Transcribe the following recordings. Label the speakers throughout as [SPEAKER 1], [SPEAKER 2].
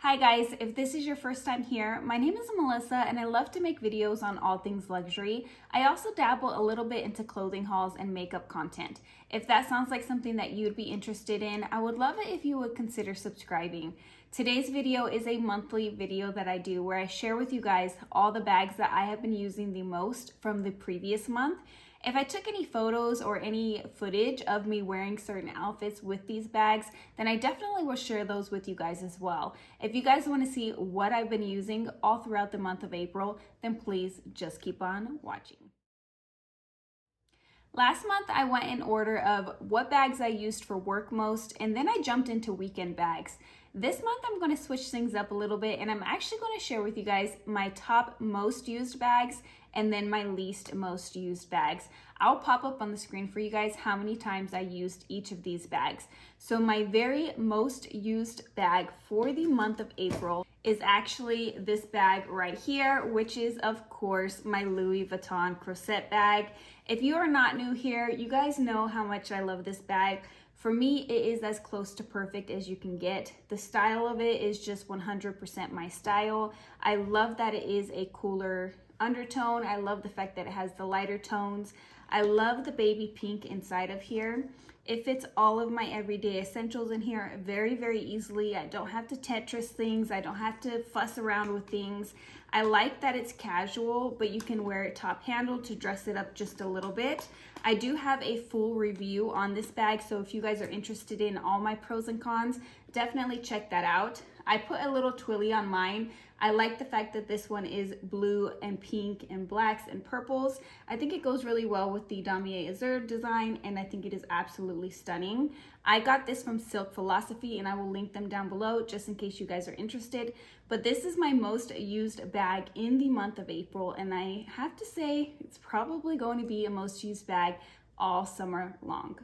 [SPEAKER 1] Hi guys, if this is your first time here, my name is Melissa and I love to make videos on all things luxury. I also dabble a little bit into clothing hauls and makeup content. If that sounds like something that you'd be interested in, I would love it if you would consider subscribing. Today's video is a monthly video that I do where I share with you guys all the bags that I have been using the most from the previous month. If I took any photos or any footage of me wearing certain outfits with these bags, then I definitely will share those with you guys as well. If you guys want to see what I've been using all throughout the month of April, then please just keep on watching. Last month, I went in order of what bags I used for work most, and then I jumped into weekend bags. This month, I'm going to switch things up a little bit, and I'm actually going to share with you guys my top most used bags and then my least most used bags. I'll pop up on the screen for you guys how many times I used each of these bags. So my very most used bag for the month of April is actually this bag right here, which is of course my Louis Vuitton Croisette bag. If you are not new here, you guys know how much I love this bag. For me, it is as close to perfect as you can get. The style of it is just 100% my style. I love that it is a cooler undertone. I love the fact that it has the lighter tones. I love the baby pink inside of here. It fits all of my everyday essentials in here very, very easily. I don't have to Tetris things. I don't have to fuss around with things. I like that it's casual, but you can wear it top handled to dress it up just a little bit. I do have a full review on this bag, so if you guys are interested in all my pros and cons, definitely check that out. I put a little twilly on mine. I like the fact that this one is blue and pink and blacks and purples. I think it goes really well with the Damier Azur design, and I think it is absolutely stunning. I got this from Silk Philosophy, and I will link them down below just in case you guys are interested. But this is my most used bag in the month of April, and I have to say it's probably going to be a most used bag all summer long.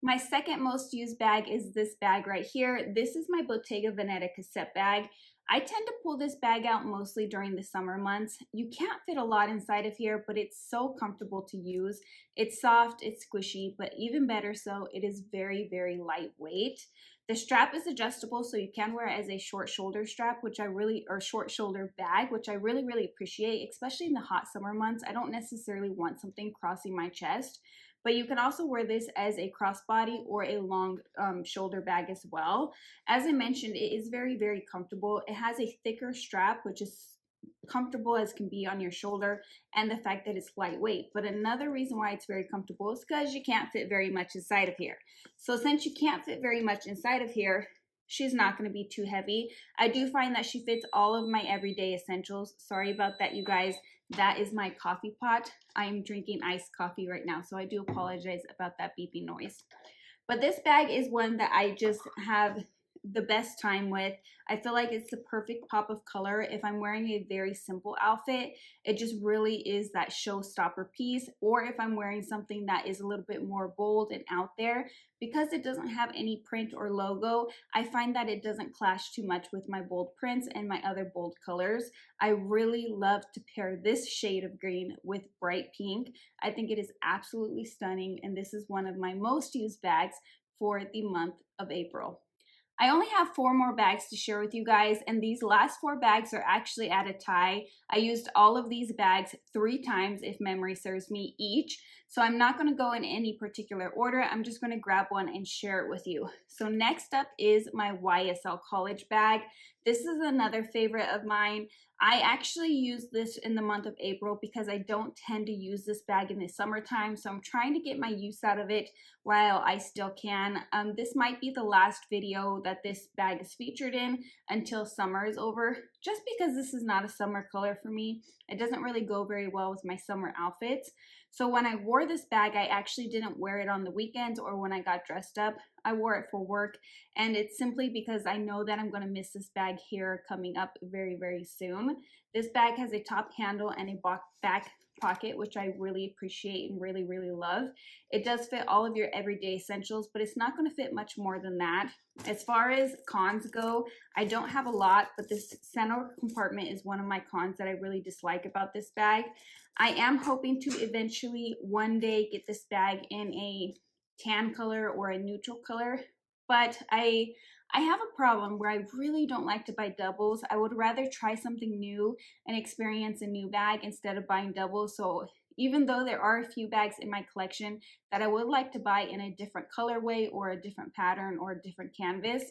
[SPEAKER 1] My second most used bag is this bag right here. This is my Bottega Veneta cassette bag. I tend to pull this bag out mostly during the summer months. You can't fit a lot inside of here, but it's so comfortable to use. It's soft, it's squishy, but even better so, it is very, very lightweight. The strap is adjustable, so you can wear it as a short shoulder strap, or short shoulder bag, which I really, really appreciate, especially in the hot summer months. I don't necessarily want something crossing my chest. But you can also wear this as a crossbody or a long shoulder bag as well. As I mentioned, it is very, very comfortable. It has a thicker strap, which is comfortable as can be on your shoulder, and the fact that it's lightweight. But another reason why it's very comfortable is because you can't fit very much inside of here. So since you can't fit very much inside of here, she's not going to be too heavy. I do find that she fits all of my everyday essentials. Sorry about that, you guys. That is my coffee pot. I am drinking iced coffee right now, so I do apologize about that beeping noise. But this bag is one that I just have the best time with. I feel like it's the perfect pop of color if I'm wearing a very simple outfit. It just really is that showstopper piece, or if I'm wearing something that is a little bit more bold and out there. Because it doesn't have any print or logo, I find that it doesn't clash too much with my bold prints and my other bold colors. I really love to pair this shade of green with bright pink. I think it is absolutely stunning, and this is one of my most used bags for the month of April. I only have 4 more bags to share with you guys, and these last 4 bags are actually at a tie. I used all of these bags 3 times, if memory serves me, each. So I'm not going to go in any particular order. I'm just going to grab one and share it with you. So next up is my YSL College bag. This is another favorite of mine. I actually use this in the month of April because I don't tend to use this bag in the summertime, so I'm trying to get my use out of it while I still can. This might be the last video that this bag is featured in until summer is over, just because this is not a summer color for me. It doesn't really go very well with my summer outfits. So when I wore this bag, I actually didn't wear it on the weekends or when I got dressed up. I wore it for work, and it's simply because I know that I'm going to miss this bag here coming up very, very soon. This bag has a top handle and a back pocket, which I really appreciate and really, really love. It does fit all of your everyday essentials, but it's not going to fit much more than that. As far as cons go, I don't have a lot, but this center compartment is one of my cons that I really dislike about this bag. I am hoping to eventually one day get this bag in a tan color or a neutral color, but I I have a problem where I really don't like to buy doubles. I would rather try something new and experience a new bag instead of buying doubles. So even though there are a few bags in my collection that I would like to buy in a different colorway or a different pattern or a different canvas,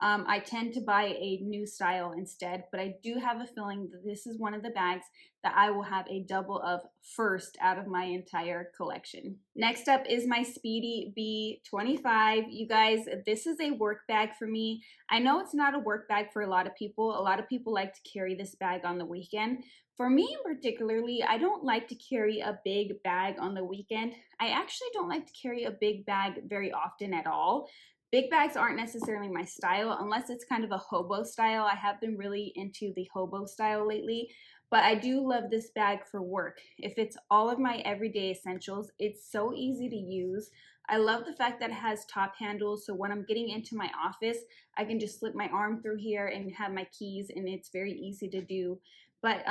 [SPEAKER 1] I tend to buy a new style instead. But I do have a feeling that this is one of the bags that I will have a double of first out of my entire collection. Next up is my Speedy B25. You guys, this is a work bag for me. I know it's not a work bag for a lot of people. A lot of people like to carry this bag on the weekend. For me particularly, I don't like to carry a big bag on the weekend. I actually don't like to carry a big bag very often at all. Big bags aren't necessarily my style unless it's kind of a hobo style. I have been really into the hobo style lately, but I do love this bag for work. It fits all of my everyday essentials. It's so easy to use. I love the fact that it has top handles, so when I'm getting into my office, I can just slip my arm through here and have my keys, and it's very easy to do. But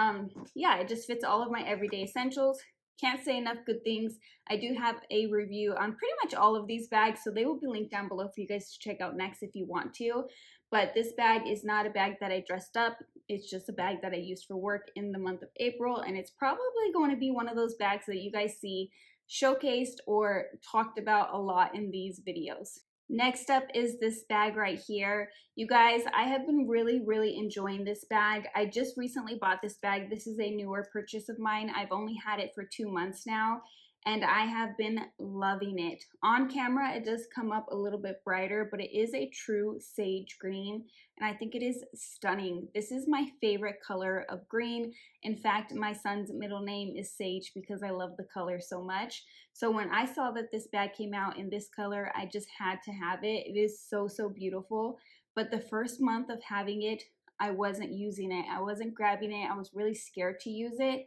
[SPEAKER 1] yeah, it just fits all of my everyday essentials. Can't say enough good things. I do have a review on pretty much all of these bags, so they will be linked down below for you guys to check out next if you want to. But this bag is not a bag that I dressed up. It's just a bag that I used for work in the month of April, and it's probably going to be one of those bags that you guys see showcased or talked about a lot in these videos. Next up is this bag right here. You guys, I have been really enjoying this bag. I just recently bought this bag. This is a newer purchase of mine. I've only had it for 2 months now, and I have been loving it. On camera, it does come up a little bit brighter, but it is a true sage green, and I think it is stunning. This is my favorite color of green. In fact, my son's middle name is Sage because I love the color so much. So when I saw that this bag came out in this color, I just had to have it. It is so beautiful. But the first month of having it, I wasn't using it. I wasn't grabbing it. I was really scared to use it.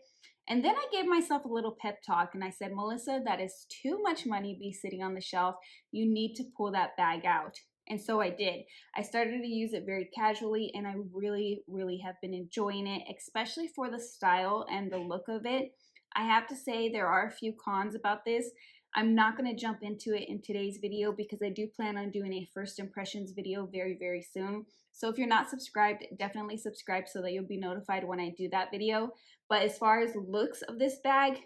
[SPEAKER 1] And then I gave myself a little pep talk and I said, Melissa, that is too much money be sitting on the shelf. You need to pull that bag out. And so I did. I started to use it very casually and I really have been enjoying it, especially for the style and the look of it. I have to say there are a few cons about this. I'm not going to jump into it in today's video because I do plan on doing a first impressions video very soon. So if you're not subscribed, definitely subscribe so that you'll be notified when I do that video. But as far as looks of this bag,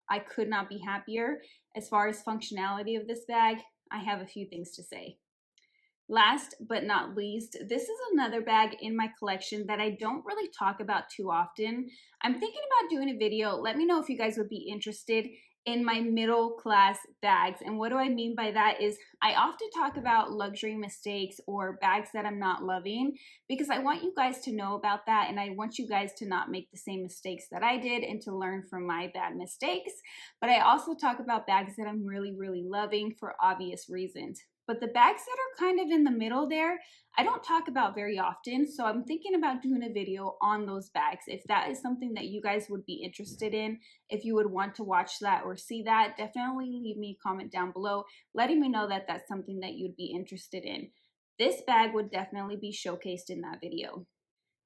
[SPEAKER 1] I could not be happier. As far as functionality of this bag, I have a few things to say. Last but not least, this is another bag in my collection that I don't really talk about too often. I'm thinking about doing a video. Let me know if you guys would be interested in my middle class bags. And what do I mean by that is I often talk about luxury mistakes or bags that I'm not loving because I want you guys to know about that and I want you guys to not make the same mistakes that I did and to learn from my bad mistakes. But I also talk about bags that I'm really loving for obvious reasons. But the bags that are kind of in the middle there, I don't talk about very often. So I'm thinking about doing a video on those bags. If that is something that you guys would be interested in, if you would want to watch that or see that, definitely leave me a comment down below, letting me know that that's something that you'd be interested in. This bag would definitely be showcased in that video.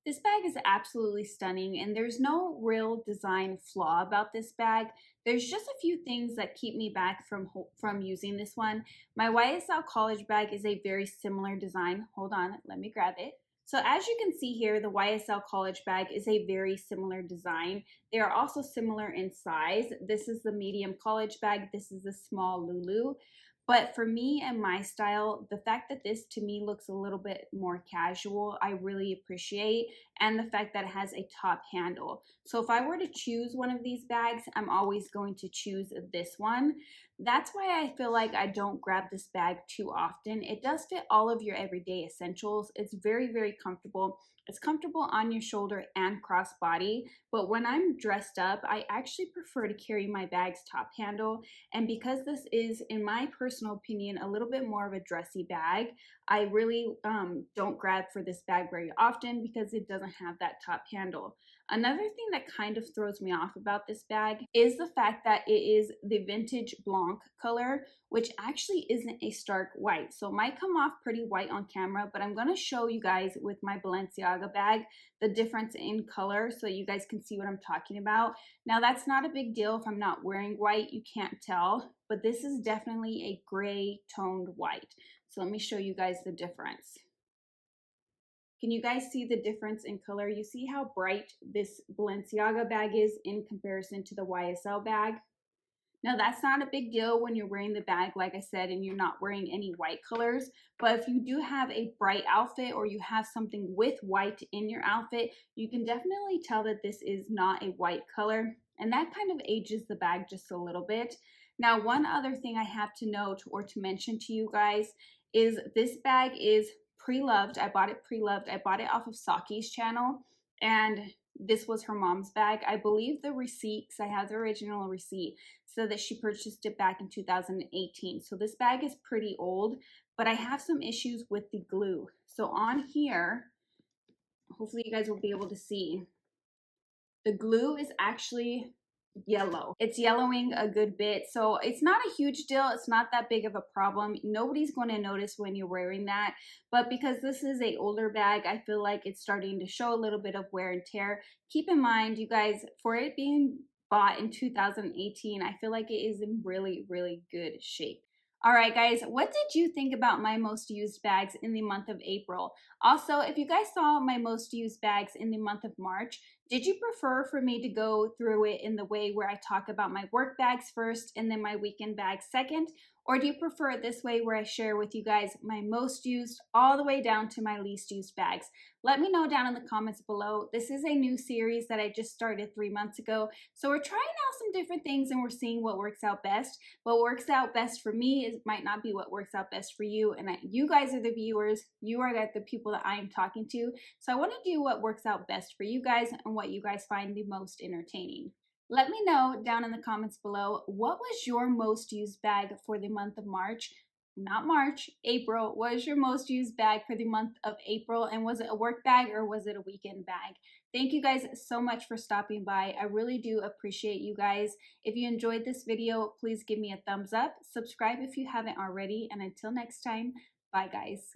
[SPEAKER 1] This bag is absolutely stunning and there's no real design flaw about this bag. There's just a few things that keep me back from using this one. My YSL College bag is a very similar design. Hold on, let me grab it. So as you can see here, the YSL College bag is a very similar design. They are also similar in size. This is the medium college bag. This is the small Lulu. But for me and my style, the fact that this to me looks a little bit more casual, I really appreciate. And the fact that it has a top handle. So if I were to choose one of these bags, I'm always going to choose this one. That's why I feel like I don't grab this bag too often. It does fit all of your everyday essentials. It's very comfortable. It's comfortable on your shoulder and crossbody, but when I'm dressed up, I actually prefer to carry my bag's top handle. And because this is, in my personal opinion, a little bit more of a dressy bag, I really don't grab for this bag very often because it doesn't have that top handle. Another thing that kind of throws me off about this bag is the fact that it is the vintage blanc color, which actually isn't a stark white. So it might come off pretty white on camera, but I'm going to show you guys with my Balenciaga bag the difference in color so you guys can see what I'm talking about. Now that's not a big deal if I'm not wearing white, you can't tell, but this is definitely a gray toned white. So let me show you guys the difference. Can you guys see the difference in color? You see how bright this Balenciaga bag is in comparison to the YSL bag? Now, that's not a big deal when you're wearing the bag, like I said, and you're not wearing any white colors. But if you do have a bright outfit or you have something with white in your outfit, you can definitely tell that this is not a white color. And that kind of ages the bag just a little bit. Now, one other thing I have to note or to mention to you guys is this bag is pre-loved. I bought it pre-loved. I bought it off of Saki's channel. And this was her mom's bag. I believe the receipt, because I have the original receipt, so that she purchased it back in 2018. So this bag is pretty old, but I have some issues with the glue. So on here, hopefully you guys will be able to see, the glue is actually yellow. It's yellowing a good bit. So it's not a huge deal. It's not that big of a problem. Nobody's going to notice when you're wearing that. But because this is an older bag, I feel like it's starting to show a little bit of wear and tear. Keep in mind, you guys, for it being bought in 2018, I feel like it is in really, really good shape. All right, guys, what did you think about my most used bags in the month of April? Also, if you guys saw my most used bags in the month of March, did you prefer for me to go through it in the way where I talk about my work bags first and then my weekend bags second? Or do you prefer it this way where I share with you guys my most used all the way down to my least used bags? Let me know down in the comments below. This is a new series that I just started 3 months ago. So we're trying out some different things and we're seeing what works out best. What works out best for me is might not be what works out best for you. And you guys are the viewers. You are the people that I am talking to. So I want to do what works out best for you guys and what you guys find the most entertaining. Let me know down in the comments below, what was your most used bag for the month of March? Not March, April. What was your most used bag for the month of April? And was it a work bag or was it a weekend bag? Thank you guys so much for stopping by. I really do appreciate you guys. If you enjoyed this video, please give me a thumbs up. Subscribe if you haven't already. And until next time, bye guys.